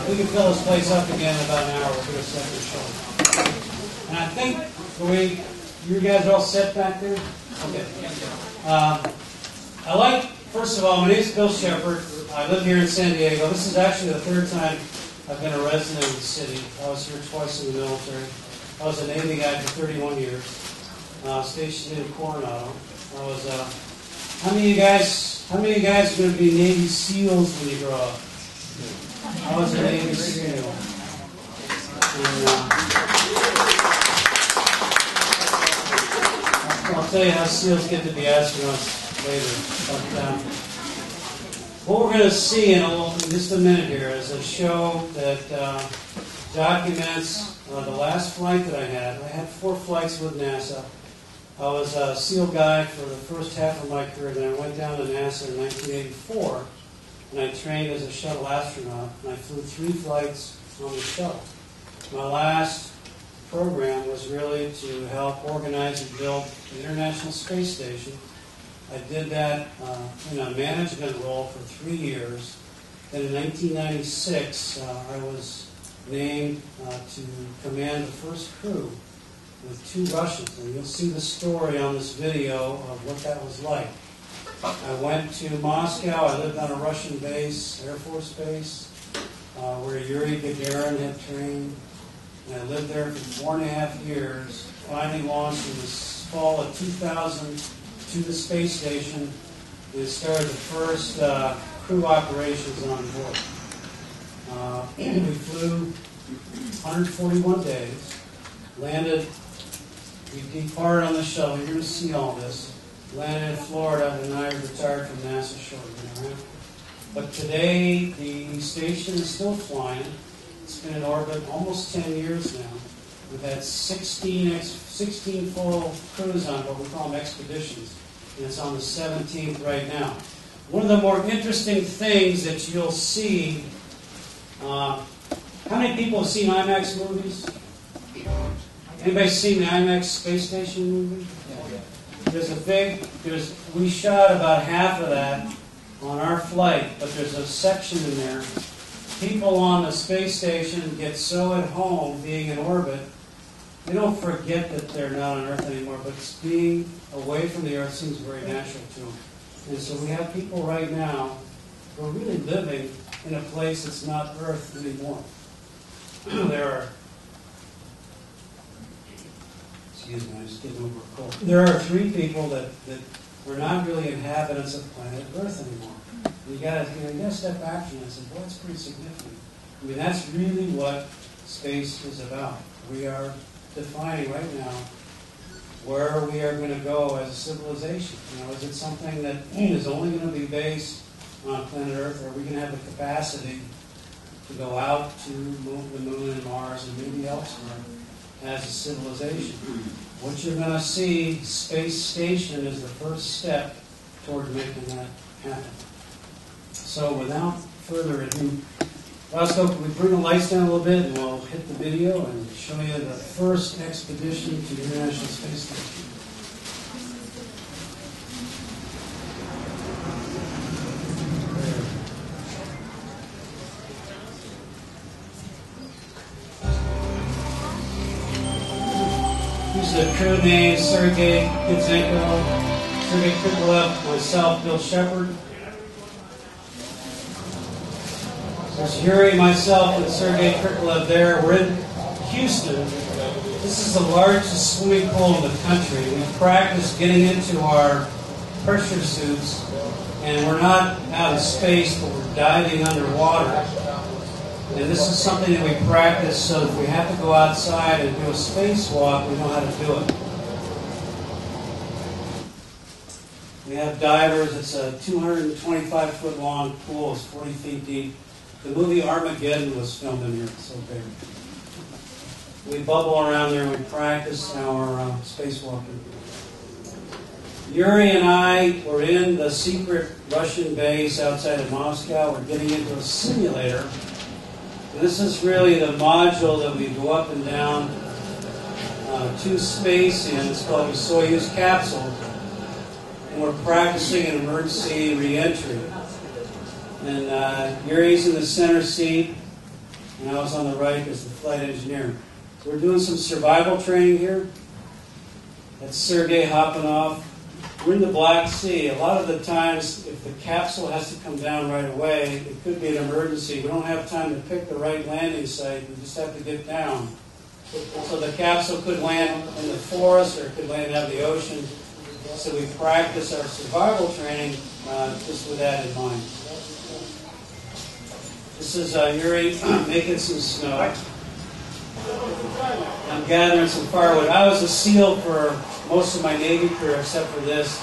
we can fill this place up again in about an hour. We'll do a second show. And I think you guys are all set back there? Okay. First of all, my name is Bill Sheperd. I live here in San Diego. This is actually the third time I've been a resident of the city. I was here twice in the military. I was a Navy guy for 31 years, stationed in Coronado. I was. How many of you guys are going to be Navy SEALs when you grow up? I was a Navy SEAL. And, I'll tell you how SEALs get to be astronauts later. But, what we're going to see in just a minute here is a show that documents the last flight that I had. I had 4 flights with NASA. I was a SEAL guy for the first half of my career, then I went down to NASA in 1984, and I trained as a shuttle astronaut, and I flew 3 flights on the shuttle. My last program was really to help organize and build the International Space Station. I did that in a management role for 3 years. Then in 1996, I was named to command the first crew with 2 Russians. And you'll see the story on this video of what that was like. I went to Moscow. I lived on a Russian base, Air Force Base, where Yuri Gagarin had trained. And I lived there for 4.5 years. Finally launched in the fall of 2000 to the space station. We started the first crew operations on board. We flew 141 days, landed, we departed on the shuttle. You're going to see all this. Landed in Florida, and I retired from NASA shortly. Right? But today, the station is still flying. It's been in orbit almost 10 years now. We've had 16 full crews on what we call them expeditions, and it's on the 17th right now. One of the more interesting things that you'll see, how many people have seen IMAX movies? Anybody seen the IMAX Space Station movie? We shot about half of that on our flight, but there's a section in there. People on the space station get so at home being in orbit, they don't forget that they're not on Earth anymore, but being away from the Earth seems very natural to them. And so we have people right now who are really living in a place that's not Earth anymore. Excuse me, I'm just getting over a cold. There are 3 people that are not really inhabitants of planet Earth anymore. You got to step back from this and say, boy, that's pretty significant. I mean, that's really what space is about. We are defining right now where we are going to go as a civilization. Is it something that is only going to be based on planet Earth, or are we going to have the capacity to go out to the moon and Mars and maybe elsewhere as a civilization? What you're going to see, Space Station is the first step toward making that happen. So without further ado, Roscoe, can we bring the lights down a little bit and we'll hit the video and show you the first expedition to the International Space Station. These are the crew names: Sergei Kitsenko, Sergei Krikalev, myself, Bill Sheperd. There's Yuri, myself, and Sergei Krikalev there. We're in Houston. This is the largest swimming pool in the country. We practice getting into our pressure suits, and we're not out of space, but we're diving underwater. And this is something that we practice so that if we have to go outside and do a spacewalk, we know how to do it. We have divers. It's a 225-foot long pool. It's 40 feet deep. The movie Armageddon was filmed in here. It's so big. We bubble around there and we practice our spacewalking. Yuri and I were in the secret Russian base outside of Moscow. We're getting into a simulator. And this is really the module that we go up and down to space in. It's called a Soyuz capsule. And we're practicing an emergency re-entry. And Yuri's in the center seat. and I was on the right as the flight engineer. So we're doing some survival training here. That's Sergei hopping off. We're in the Black Sea. A lot of the times, if the capsule has to come down right away, it could be an emergency. We don't have time to pick the right landing site. We just have to get down. So the capsule could land in the forest or it could land out in the ocean. So we practice our survival training just with that in mind. This is Yuri making some snow. I'm gathering some firewood. I was a SEAL for most of my Navy career except for this.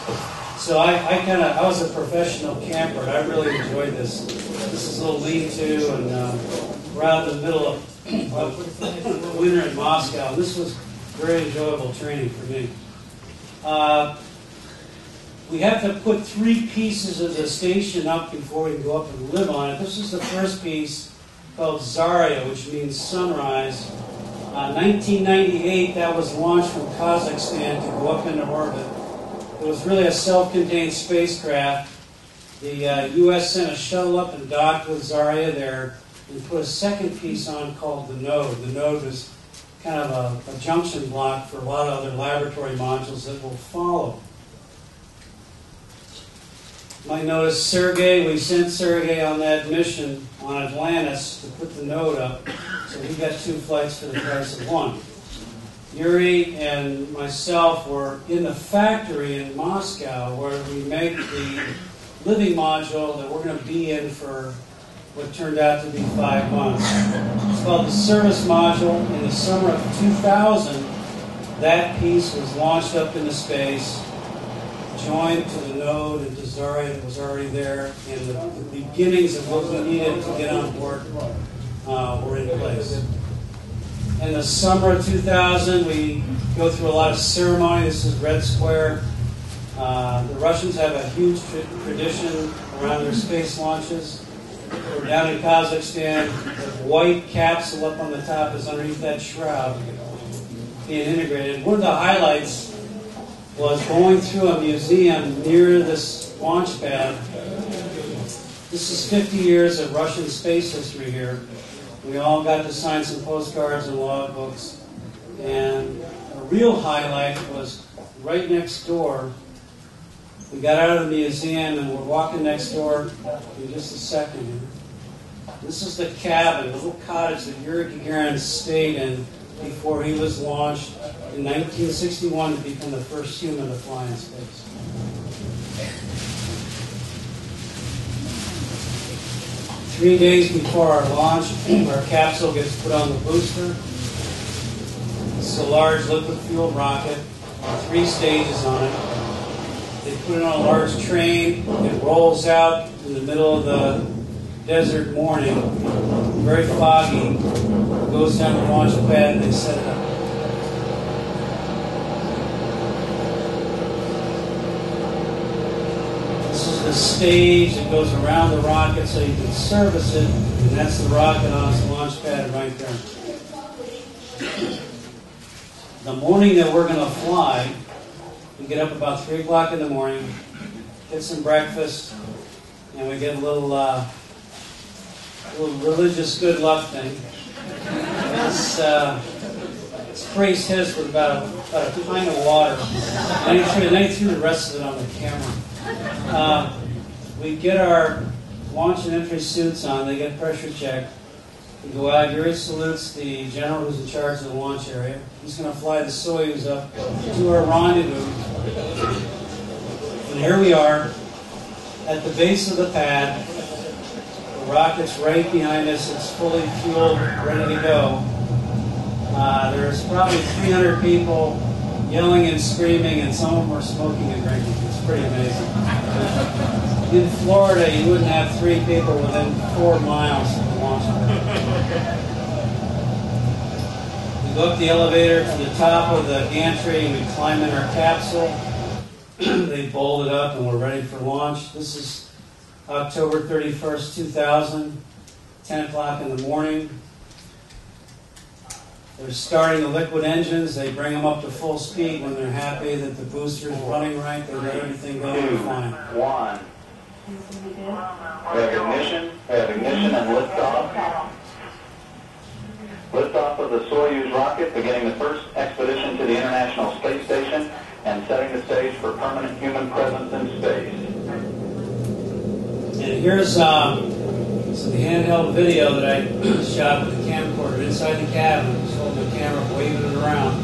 So I was a professional camper, and I really enjoyed this. This is a little lean-to, and we're out in the middle of winter in Moscow. This was very enjoyable training for me. We have to put 3 pieces of the station up before we can go up and live on it. This is the first piece called Zarya, which means sunrise. 1998, that was launched from Kazakhstan to go up into orbit. It was really a self-contained spacecraft. The U.S. sent a shuttle up and docked with Zarya there and put a second piece on called the Node. The Node was kind of a junction block for a lot of other laboratory modules that will follow. You might notice Sergei, we sent Sergei on that mission on Atlantis to put the Node up, so he got 2 flights for the price of 1. Yuri and myself were in the factory in Moscow where we make the living module that we're going to be in for what turned out to be 5 months. It's called the service module. In the summer of 2000, that piece was launched up into space, joined to the Node and to Zarya that was already there, and the beginnings of what we needed to get on board were in place. In the summer of 2000, we go through a lot of ceremony. This is Red Square. The Russians have a huge tradition around their space launches. We're down in Kazakhstan. The white capsule up on the top is underneath that shroud being integrated. One of the highlights was going through a museum near this launch pad. This is 50 years of Russian space history here. We all got to sign some postcards and logbooks. And a real highlight was right next door. We got out of the museum and we're walking next door in just a second here. This is the cabin, the little cottage that Yuri Gagarin stayed in before he was launched in 1961 to become the first human to fly in space. Three days before our launch, our capsule gets put on the booster. It's a large liquid-fueled rocket, 3 stages on it. They put it on a large train. It rolls out in the middle of the desert morning, very foggy. It goes down the launch pad and they set it up. This is the stage that goes around the rocket so you can service it, and that's the rocket on its launch pad right there. The morning that we're going to fly, we get up about 3 o'clock in the morning, get some breakfast, and we get a little religious good luck thing. This priest hits with about a pint of water, and he threw the rest of it on the camera. We get our launch and entry suits on, they get pressure checked. We go out, Yuri salutes the general who's in charge of the launch area. He's going to fly the Soyuz up to our rendezvous. And here we are at the base of the pad. The rocket's right behind us. It's fully fueled, ready to go. There's probably 300 people yelling and screaming, and some of them are smoking and drinking. It's pretty amazing. In Florida, you wouldn't have 3 people within 4 miles of the launch pad. We go up the elevator to the top of the gantry, and we climb in our capsule. They bolt it up, and we're ready for launch. This is October 31st, 2000, 10 o'clock in the morning. They're starting the liquid engines. They bring them up to full speed when they're happy that the booster is running right. They let everything go and fine. 1. We have ignition and liftoff. of the Soyuz rocket, beginning the first expedition to the International Space Station and setting the stage for permanent human presence in space. And here's some handheld video that I shot with the camcorder inside the cabin. Just holding the camera, waving it around.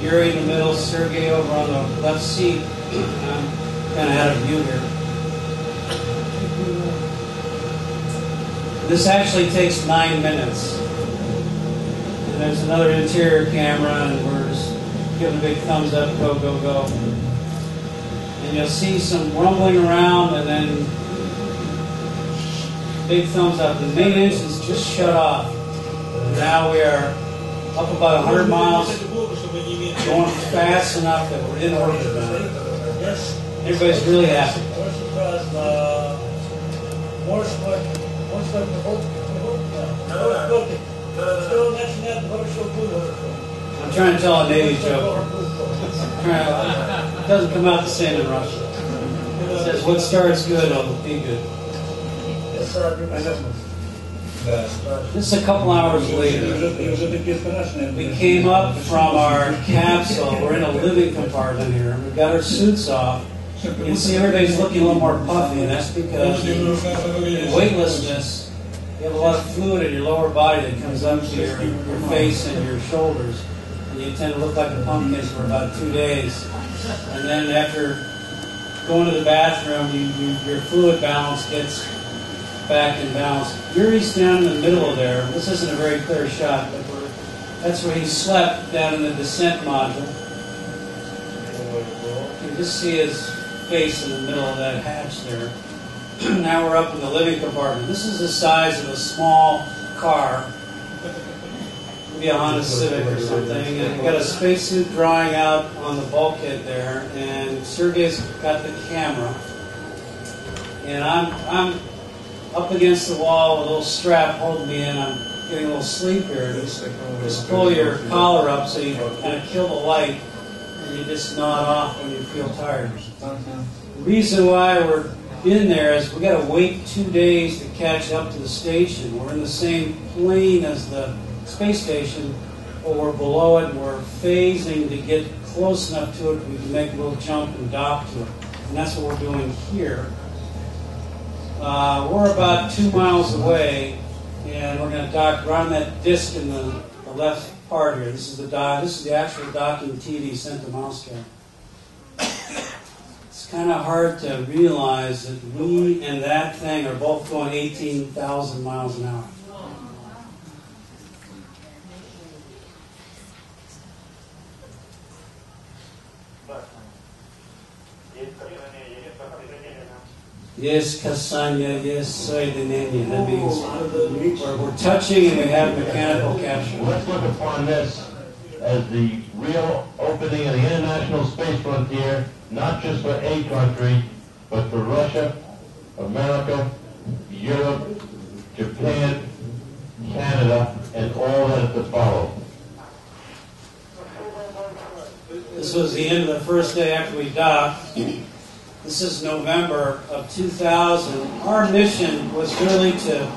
Yuri in the middle, Sergey over on the left seat. I'm kind of out of view here. This actually takes 9 minutes. And there's another interior camera, and we're just giving a big thumbs up, go, go, go. And you'll see some rumbling around, and then big thumbs up. The main engine's just shut off. And now we are up about 100 miles, going fast enough that we're in orbit now. Everybody's really happy. I'm trying to tell a Navy joke. It doesn't come out the same in Russia. It says, what starts good will be good. This is a couple hours later. We came up from our capsule. We're in a living compartment here. We've got our suits off. You can see everybody's looking a little more puffy, and that's because in weightlessness, you have a lot of fluid in your lower body that comes up to your face and your shoulders. And you tend to look like a pumpkin for about 2 days. And then after going to the bathroom, your fluid balance gets back in balance. Yuri's down in the middle of there. This isn't a very clear shot, but that's where he slept down in the descent module. You can just see his face in the middle of that hatch there. Now we're up in the living compartment. This is the size of a small car. Maybe a Honda Civic or something. And you've got a spacesuit drying out on the bulkhead there. And Sergey's got the camera. And I'm up against the wall with a little strap holding me in. I'm getting a little sleep here. Just pull your collar up so you kind of kill the light. And you just nod off when you feel tired. The reason why we're in there is we've got to wait 2 days to catch up to the station. We're in the same plane as the space station, but we're below it, and we're phasing to get close enough to it we can make a little jump and dock to it. And that's what we're doing here. We're about 2 miles away, and we're going to dock right on that disc in the left part here. This is the actual docking TV sent to Moscow. It's kind of hard to realize that we and that thing are both going 18,000 miles an hour. Yes, Kasanya, yes, Soydenenia. That means we're touching and we have mechanical capture. Let's look upon this as the real opening of the international space frontier, not just for a country, but for Russia, America, Europe, Japan, Canada, and all that is to follow. This was the end of the first day after we docked. This is November of 2000. Our mission was really to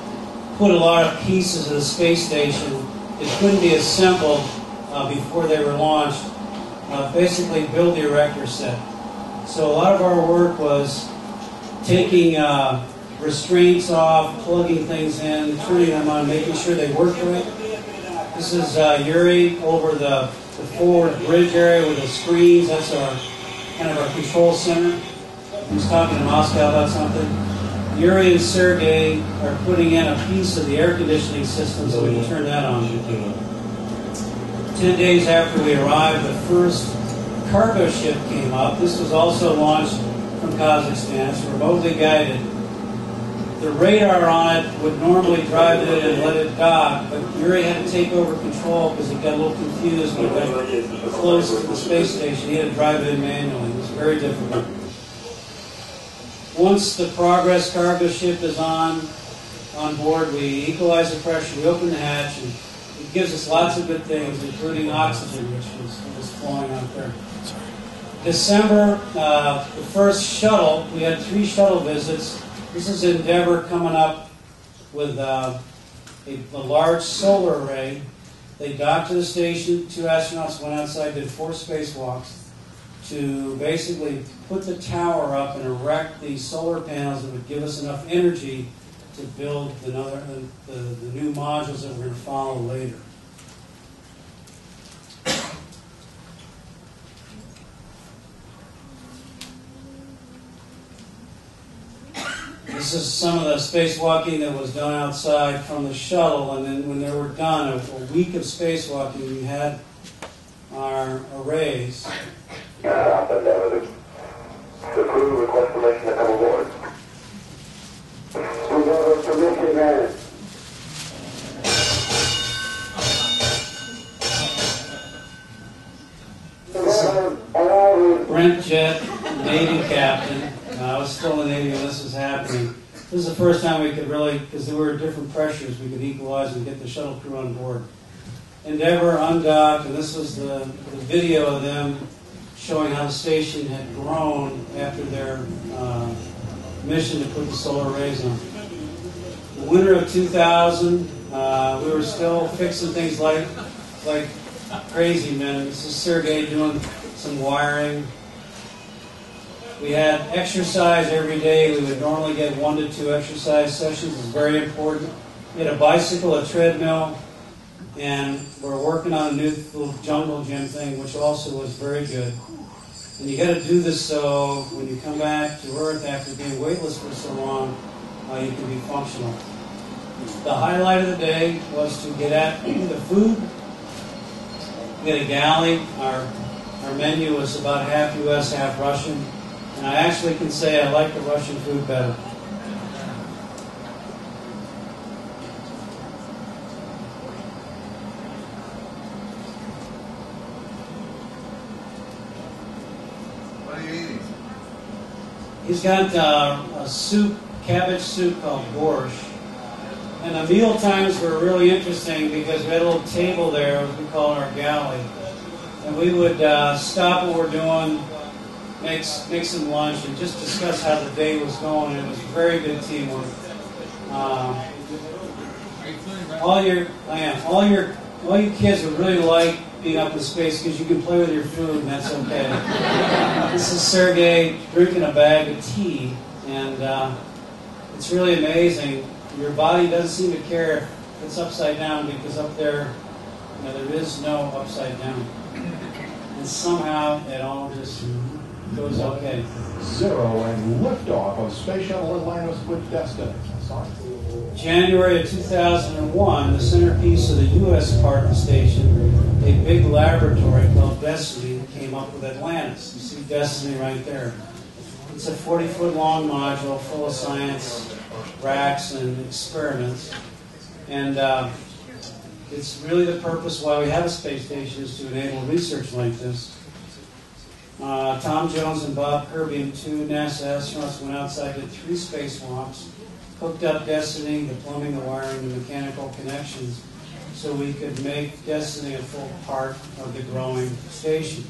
put a lot of pieces of the space station that couldn't be assembled before they were launched. Basically build the erector set. So a lot of our work was taking restraints off, plugging things in, turning them on, making sure they worked right. This is Yuri over the forward bridge area with the screens. That's our kind of our control center. He's talking to Moscow about something. Yuri and Sergey are putting in a piece of the air conditioning system so we can turn that on. 10 days after we arrived, the first cargo ship came up. This was also launched from Kazakhstan. It's remotely guided. The radar on it would normally drive it in and let it dock, but Yuri had to take over control because he got a little confused when it got close to the space station. He had to drive it in manually. It was very difficult. Once the Progress cargo ship is on board, we equalize the pressure, we open the hatch, and it gives us lots of good things, including oxygen, which was flowing out there. December, the first shuttle, we had 3 shuttle visits. This is Endeavour coming up with a large solar array. They docked to the station. 2 astronauts went outside, did 4 spacewalks to basically put the tower up and erect the solar panels that would give us enough energy to build the new modules that we're going to follow later. This is some of the spacewalking that was done outside from the shuttle, and then when they were done, a week of spacewalking, we had our arrays. The crew requests permission to come aboard. We have a permission granted. Brent Jett, Navy captain. I was still in the Navy when this was happening. This is the first time we could really, because there were different pressures, we could equalize and get the shuttle crew on board. Endeavour undocked, and this was the video of them showing how the station had grown after their mission to put the solar arrays on. The winter of 2000, we were still fixing things like crazy men. This is Sergey doing some wiring. We had exercise every day. We would normally get 1 to 2 exercise sessions. It was very important. We had a bicycle, a treadmill, and we're working on a new little jungle gym thing, which also was very good. And you got to do this so when you come back to Earth after being weightless for so long, you can be functional. The highlight of the day was to get at the food. We had a galley. Our menu was about half U.S., half Russian. And I actually can say I like the Russian food better. What are you eating? He's got a soup, cabbage soup called borscht. And the meal times were really interesting because we had a little table there, as we call our galley. And we would stop what we're doing, make some lunch, and just discuss how the day was going. It was very good teamwork. All your kids would really like being up in space because you can play with your food, and that's okay. This is Sergey drinking a bag of tea, and it's really amazing. Your body doesn't seem to care if it's upside down because up there, there is no upside down. And somehow it all just goes okay. 0 and liftoff of Space Shuttle Atlantis with Destiny. Sorry. January of 2001, the centerpiece of the U.S. part of the station, a big laboratory called Destiny, came up with Atlantis. You see Destiny right there. It's a 40-foot long module full of science, racks, and experiments. And it's really the purpose why we have a space station is to enable research like this. Tom Jones and Bob Kirby and 2 NASA astronauts went outside, did 3 spacewalks, hooked up Destiny, the plumbing, the wiring, the mechanical connections, so we could make Destiny a full part of the growing station.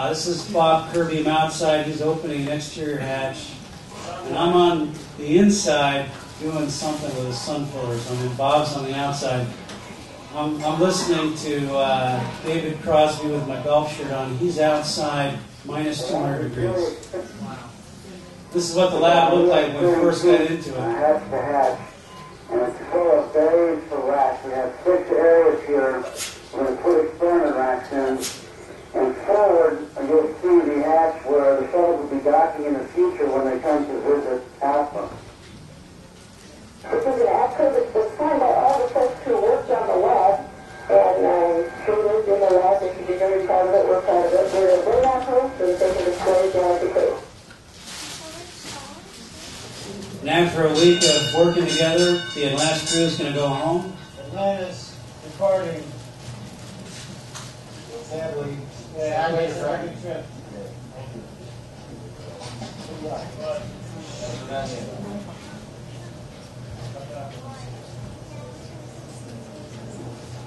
This is Bob Kirby. I'm outside. He's opening an exterior hatch. And I'm on the inside doing something with his sunflowers. I mean, Bob's on the outside. I'm listening to David Crosby with my golf shirt on. He's outside, minus 200 degrees. This is what the lab looked like when we first got into it. Hatch to hatch. And it's full of bays for racks. We have 6 areas here. We're going to put experiment racks in. And forward, you'll see the hatch where the shuttles will be docking in the future when they come to visit Alpha. This is an actor that was signed by all the folks who worked on the lab, and she lived in the lab, they should be very proud of it, we're proud of it. We're a very on host, and they can display down the crew. And after a week of working together, the Atlantis crew is going to go home. Atlantis departing. Sadly. Yeah, I made a second trip.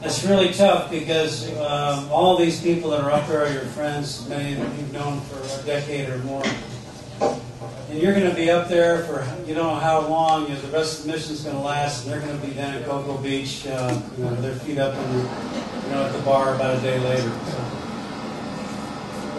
It's really tough because all these people that are up there are your friends, many of them you've known for a decade or more. And you're going to be up there for, you don't know how long, the rest of the mission's going to last, and they're going to be down at Cocoa Beach, with their feet up at the bar about a day later. So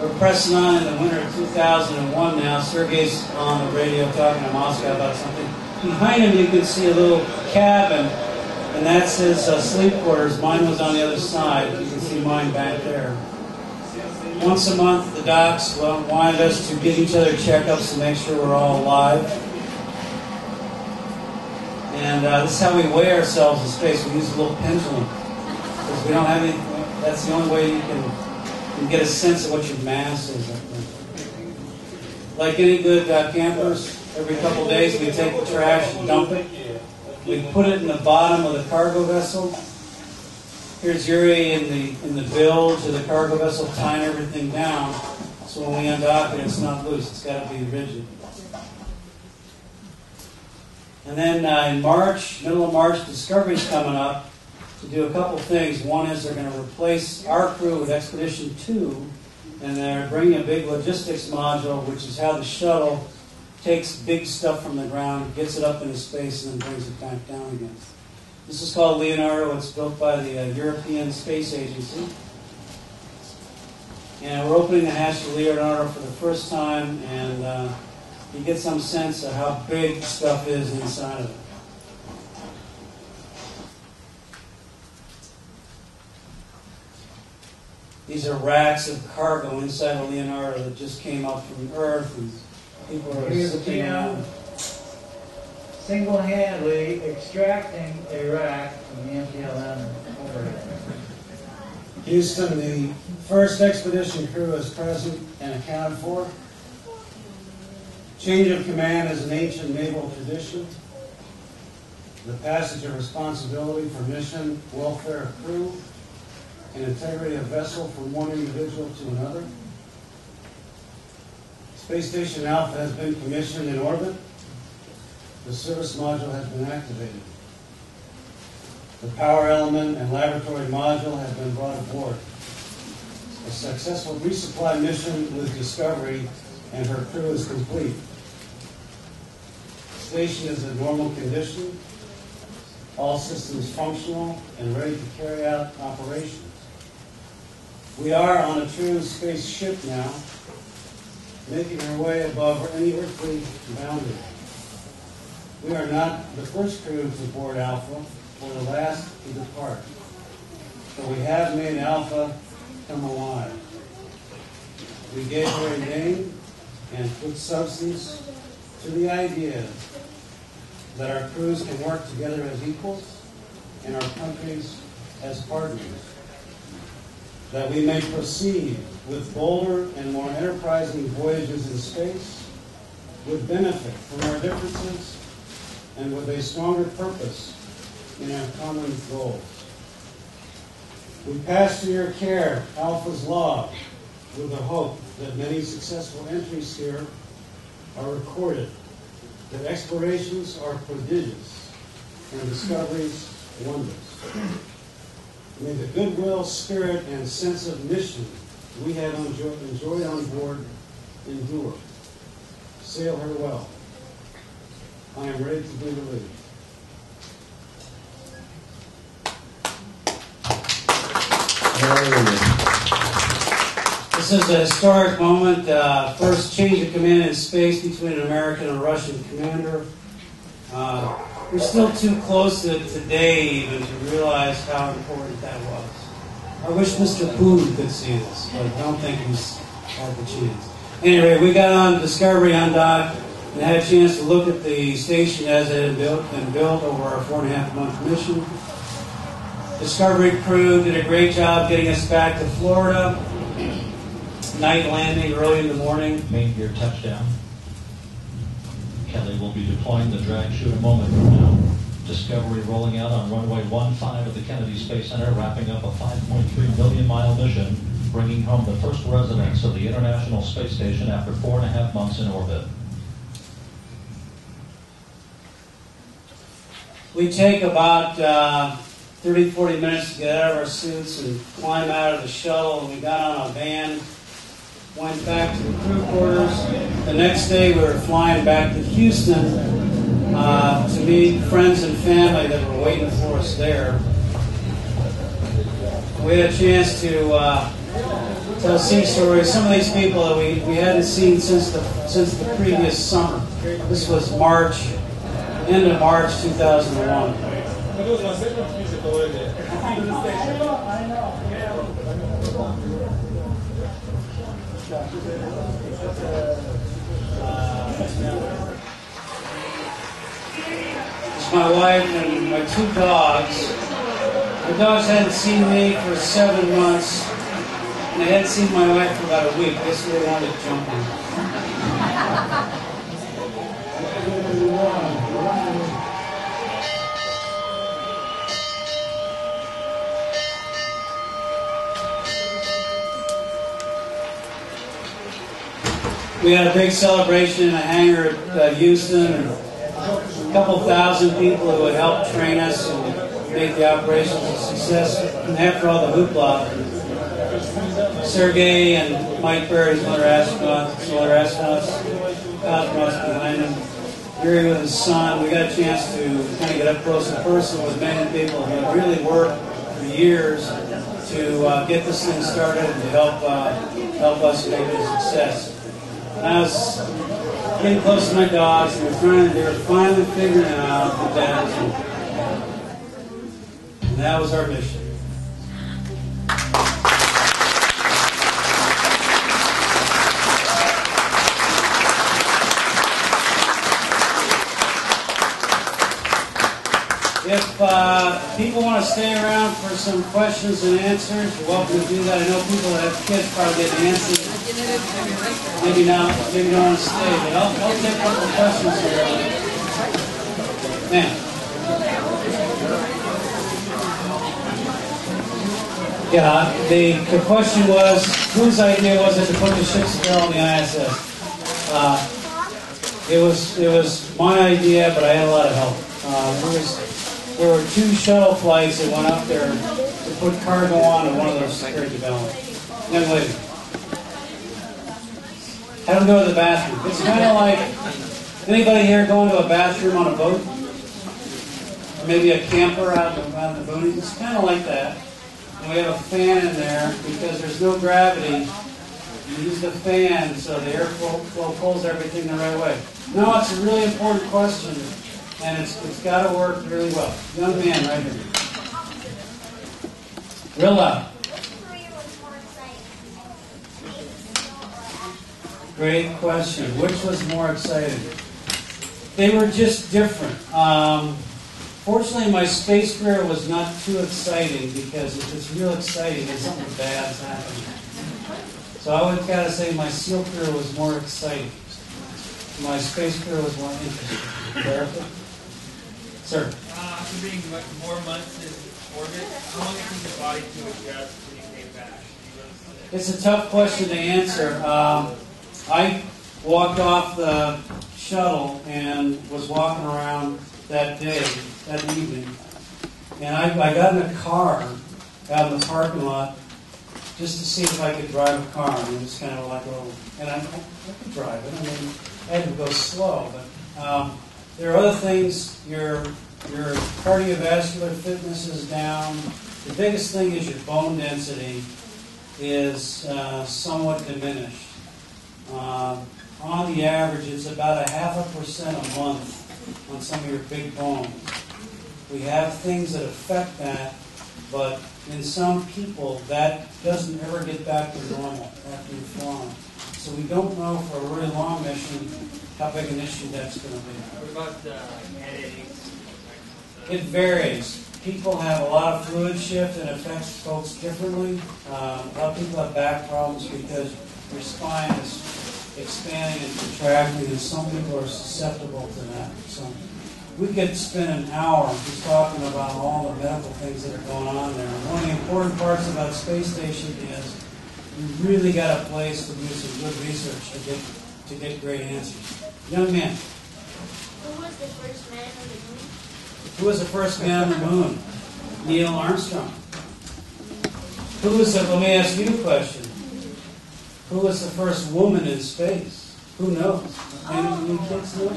we're pressing on in the winter of 2001 now. Sergey's on the radio talking to Moscow about something. Behind him you can see a little cabin, and that's his sleep quarters. Mine was on the other side. You can see mine back there. Once a month, the docs wanted us to give each other checkups to make sure we're all alive. And this is how we weigh ourselves in space. We use a little pendulum. Because we don't have any, that's the only way you can get a sense of what your mass is. Like any good campers, every couple of days we take the trash and dump it. We put it in the bottom of the cargo vessel. Here's Yuri in the bilge of the cargo vessel tying everything down. So when we undock it, it's not loose. It's got to be rigid. And then in March, middle of March, Discovery's coming up to do a couple things. One is they're going to replace our crew with Expedition 2, and they're bringing a big logistics module, which is how the shuttle takes big stuff from the ground, gets it up into space, and then brings it back down again. This is called Leonardo. It's built by the European Space Agency. And we're opening the hatch to Leonardo for the first time, and you get some sense of how big stuff is inside of it. These are racks of cargo inside of Leonardo that just came up from Earth, and people are sitting around. Single-handedly extracting a rack from the MTLM overhead. Houston, the first expedition crew is present and accounted for. Change of command is an ancient naval tradition. The passage of responsibility for mission, welfare of crew, and integrity of vessel from one individual to another. Space Station Alpha has been commissioned in orbit. The service module has been activated. The power element and laboratory module have been brought aboard. A successful resupply mission with Discovery and her crew is complete. The station is in normal condition, all systems functional and ready to carry out operations. We are on a true space ship now, making our way above any earthly boundary. We are not the first crew to board Alpha or the last to depart, but we have made Alpha come alive. We gave her a name and put substance to the idea that our crews can work together as equals and our countries as partners, that we may proceed with bolder and more enterprising voyages in space, with benefit from our differences, and with a stronger purpose in our common goals. We pass to your care Alpha's log with the hope that many successful entries here are recorded, that explorations are prodigious and discoveries wondrous. May the goodwill, spirit, and sense of mission we have enjoyed on board endure. Sail her well. I am ready to be relieved. This is a historic moment. First change of command in space between an American and a Russian commander. We're still too close to it today even to realize how important that was. I wish Mr. Putin could see this, but I don't think he's had the chance. Anyway, we got on Discovery on dock and had a chance to look at the station as it had been built over our 4.5-month mission. Discovery crew did a great job getting us back to Florida. Night landing early in the morning. Main gear touchdown. Kelly will be deploying the drag chute a moment from now. Discovery rolling out on runway 15 at the Kennedy Space Center, wrapping up a 5.3 million-mile mission, bringing home the first residents of the International Space Station after 4.5 months in orbit. We take about 30-40 minutes to get out of our suits and climb out of the shuttle, and we got on a van went back to the crew quarters. The next day we were flying back to Houston to meet friends and family that were waiting for us there. We had a chance to tell sea stories. Some of these people that we hadn't seen since the previous summer. This was end of March 2001. It's my wife and my two dogs. The dogs hadn't seen me for 7 months, and they hadn't seen my wife for about a week. I guess they wanted to jump in. We had a big celebration in a hangar at Houston, and a couple thousand people who had helped train us and make the operations a success. And after all the hoopla, Sergey and Mike Berry's other astronauts, cosmonauts behind him, Gary with his son, we got a chance to kind of get up close and personal with many people who had really worked for years to get this thing started and to help us make it a success. And I was getting close to my dogs, and they were finally figuring out the BD-0107. And that was our mission. If people want to stay around for some questions and answers, you're welcome to do that. I know people that have kids probably get antsy. Maybe don't want to stay, but I'll take a couple of questions here. Ma'am. Yeah, the question was, whose idea was it to put the ship's girl on the ISS? It was my idea, but I had a lot of help. There were 2 shuttle flights that went up there to put cargo on in one of those security developments. Young lady. Have them go to the bathroom. It's kind of like, anybody here going to a bathroom on a boat? Or maybe a camper out in the boonies? It's kind of like that. And we have a fan in there because there's no gravity. You use the fan so the airflow pulls everything the right way. No, it's a really important question. And it's got to work really well. Young man right here. Real loud. Great question. Which was more exciting? They were just different. Fortunately, my space career was not too exciting because if it's real exciting, then something bad's happening. So I would gotta say my SEAL career was more exciting. My space career was more interesting. Erica? Sir. After being more months in orbit, how long did your body to adjust when you came back? It's a tough question to answer. I walked off the shuttle and was walking around that evening, and I got in a car out in the parking lot just to see if I could drive a car. And it was kind of like a little, and I could drive it. I mean, I had to go slow, but there are other things. Your cardiovascular fitness is down. The biggest thing is your bone density is somewhat diminished. On the average, it's about 0.5% a month on some of your big bones. We have things that affect that, but in some people, that doesn't ever get back to normal after you've flown. So we don't know for a really long mission how big an issue that's going to be. What about headaches? It varies. People have a lot of fluid shift and it affects folks differently. A lot of people have back problems because your spine is expanding and contracting, and some people are susceptible to that. So we could spend an hour just talking about all the medical things that are going on there. And one of the important parts about Space Station is you really got a place to do some good research to get great answers. Young man. Who was the first man on the moon? Who was the first man on the moon? Neil Armstrong. Let me ask you a question. Who was the first woman in space? Who knows? Any kids know?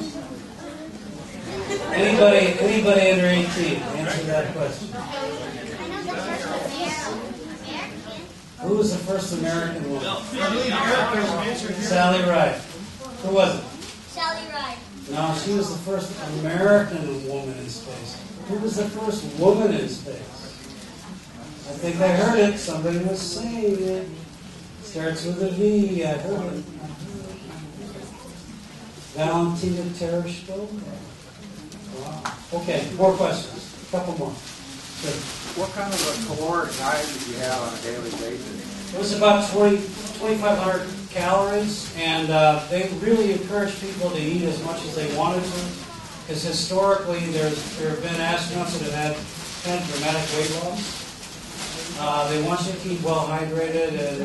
Anybody under 18? Answer that question. Who was the first American woman? Sally Ride. Who was it? Sally Ride. No, she was the first American woman in space. Who was the first woman in space? I think I heard it. Somebody was saying it. Starts with a V. I heard it. Valentina Tereshko. Wow. Okay, more questions. A couple more. Good. What kind of a caloric diet did you have on a daily basis? It was about 2,500 calories, and they really encourage people to eat as much as they wanted to, because historically there have been astronauts that have had kind of dramatic weight loss. They want you to keep well hydrated and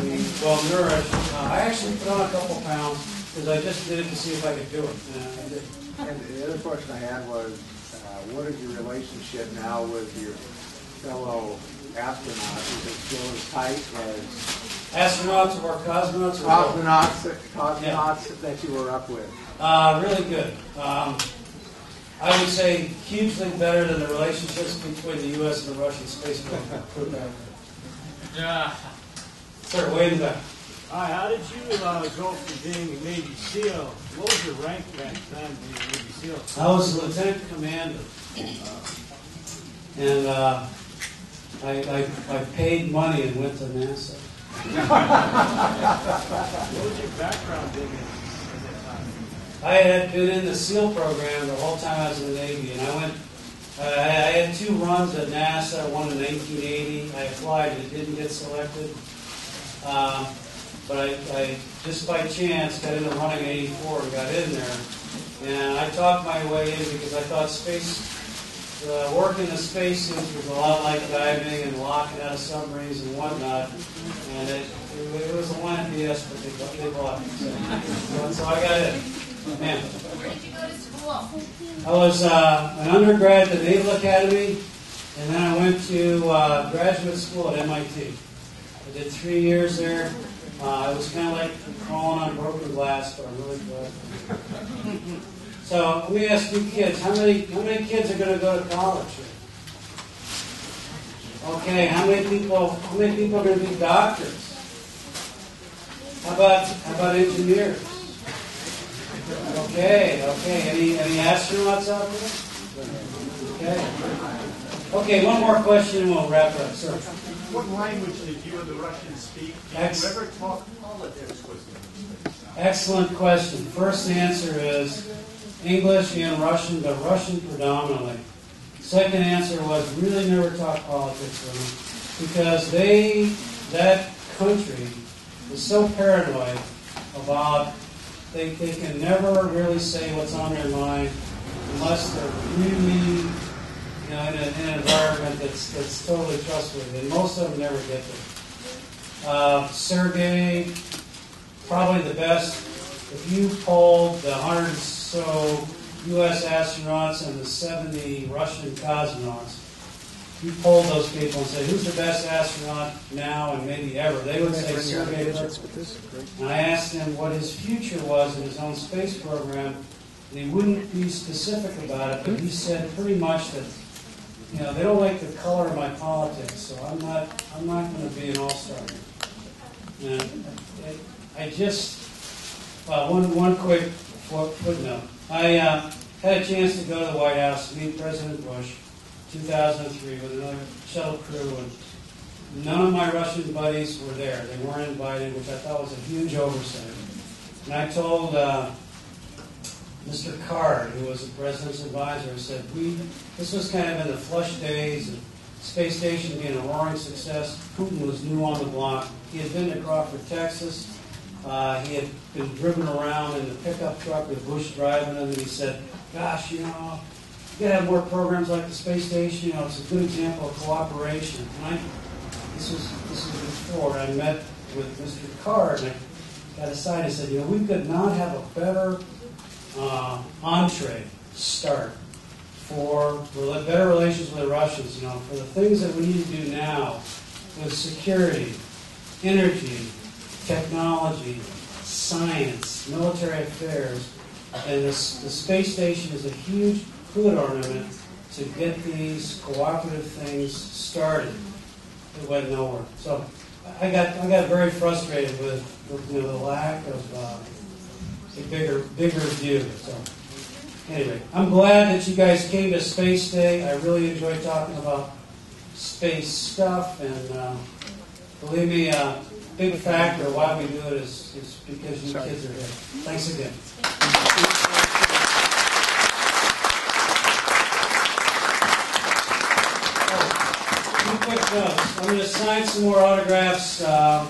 well nourished. I actually put on a couple pounds because I just did it to see if I could do it. And I did. And the other question I had was, what is your relationship now with your fellow astronauts? Is it still as tight as Astronauts or cosmonauts? Or cosmonauts that you were up with? Really good. I would say hugely better than the relationships between the U.S. and the Russian space program. Yeah. Sir, way in the back. Hi, how did you go from being a Navy SEAL? What was your rank back then being a Navy SEAL? I was a lieutenant commander. And I paid money and went to NASA. What was your background being in that time? I had been in the SEAL program the whole time I was in the Navy, and I had 2 runs at NASA, one in 1980. I applied and didn't get selected. But I just by chance got into running in 84 and got in there. And I talked my way in because I thought work in the spacesuits was a lot like diving and locking out of submarines and whatnot. And it was a line of BS, but they bought it. So I got in. Man. Where did you go to school? I was an undergrad at the Naval Academy, and then I went to graduate school at MIT. I did 3 years there. It was kind of like crawling on broken glass, but I'm really glad. So let me ask you kids, how many kids are going to go to college? Okay, how many people are going to be doctors? How about engineers? Okay. Any astronauts out there? Okay, one more question and we'll wrap up, sir. What language did you and the Russians speak? Did you ever talk politics with them? Excellent question. First answer is English and Russian, but Russian predominantly. Second answer was really never talk politics with them because that country is so paranoid about they can never really say what's on their mind unless they're really in an environment that's totally trustworthy. And most of them never get there. Sergey, probably the best. If you polled the 100 or so U.S. astronauts and the 70 Russian cosmonauts, you polled those people and said, who's the best astronaut now and maybe ever? They would say Sergey. And I asked him what his future was in his own space program, and he wouldn't be specific about it, but he said pretty much that, they don't like the color of my politics, so I'm not going to be an all-star. And I just, one quick footnote. I had a chance to go to the White House to meet President Bush 2003 with another shuttle crew, and none of my Russian buddies were there. They weren't invited, which I thought was a huge oversight. And I told Mr. Card, who was the president's advisor, I said, this was kind of in the flush days of space station being a roaring success. Putin was new on the block. He had been to Crawford, Texas. He had been driven around in the pickup truck with Bush driving him, and he said, gosh, you got to have more programs like the space station. It's a good example of cooperation. And this was before I met with Mr. Card, and I got aside and said, we could not have a better entree start for better relations with the Russians, for the things that we need to do now with security, energy, technology, science, military affairs, and the space station is a huge hood ornament to get these cooperative things started. It went nowhere. So I got very frustrated with the lack of a bigger view. So anyway, I'm glad that you guys came to Space Day. I really enjoyed talking about space stuff, and believe me, a big factor why we do it is because you kids are here. Thanks again. Quick notes. I'm going to sign some more autographs. I'll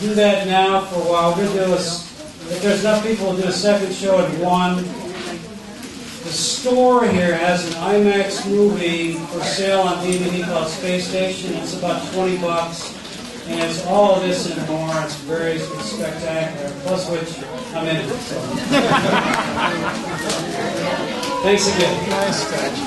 do that now for a while. We're going to do if there's enough people, we'll do a second show at 1. The store here has an IMAX movie for sale on DVD called Space Station. It's about $20, and it's all of this and more. It's very spectacular. Plus, which I'm in it. So. Thanks again. Nice touch.